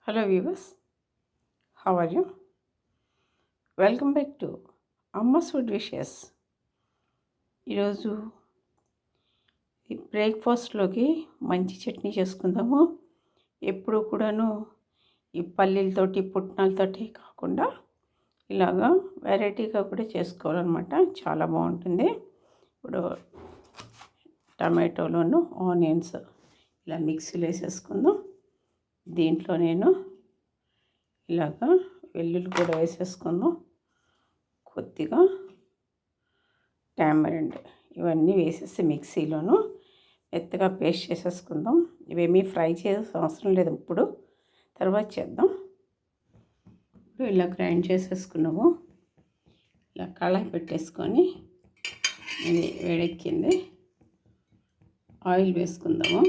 Hello viewers, how are you? Welcome back to Amma's food wishes. ఈరోజు ఈ బ్రేక్ఫాస్ట్లోకి మంచి చట్నీ చేసుకుందాము. ఎప్పుడు కూడాను ఈ పల్లీలతోటి పుట్నాలతోటి కాకుండా ఇలాగా వెరైటీగా కూడా చేసుకోవాలన్నమాట. చాలా బాగుంటుంది. ఇప్పుడు టమాటోలను ఆనియన్స్ ఇలా మిక్సీలో వేసేసుకుందాం. దీంట్లో నేను ఇలాగా వెల్లుల్లి కూడా వేసేసుకుందాం, కొద్దిగా టామరిండ్ ఇవన్నీ వేసేసి మిక్సీలోను మెత్తగా పేస్ట్ చేసేసుకుందాం. ఇవేమీ ఫ్రై చేయాల్సిన అవసరం లేదు, ఇప్పుడు తర్వాత చేద్దాం. ఇప్పుడు ఇలా గ్రైండ్ చేసేసుకున్నాము. ఇలా కళాయి పెట్టేసుకొని ఇది వేడెక్కింది, ఆయిల్ వేసుకుందాము.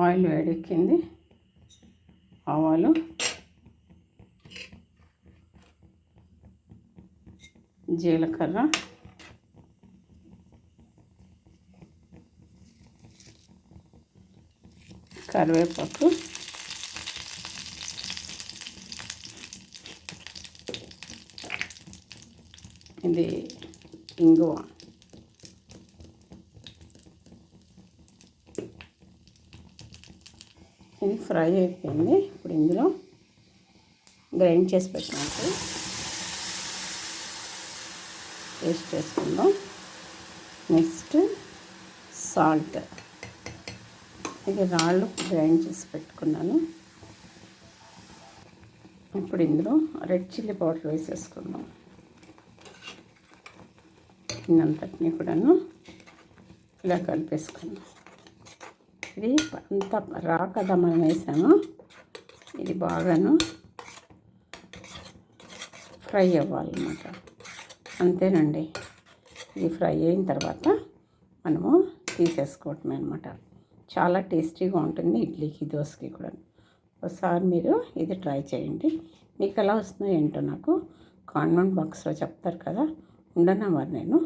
ఆయిల్ వేడెక్కింది, ఆవాలు, జీలకర్ర, కరివేపాకు, ఇది ఇంగువ, ఇది ఫ్రై అయిపోయింది. ఇప్పుడు ఇందులో గ్రైండ్ చేసి పెట్టినట్టు పేస్ట్ చేసుకుందాం. నెక్స్ట్ సాల్ట్, ఇది రాళ్ళు గ్రైండ్ చేసి పెట్టుకున్నాను. ఇప్పుడు ఇందులో రెడ్ చిల్లీ పౌడర్ వేసేసుకుందాం. ఇన్నంతటినీ కూడాను ఇలా కలిపేసుకుందాం. ఇది అంతా రాకదా మనం వేసాము, ఇది బాగాను ఫ్రై అవ్వాలన్నమాట. అంతేనండి. ఇది ఫ్రై అయిన తర్వాత మనము తీసేసుకోవటమే అనమాట. చాలా టేస్టీగా ఉంటుంది, ఇడ్లీకి దోశకి కూడా. ఒకసారి మీరు ఇది ట్రై చేయండి. మీకు ఎలా వస్తుందో ఏంటో నాకు కామెంట్ బాక్స్లో చెప్తారు కదా. ఉండనా మరి నేను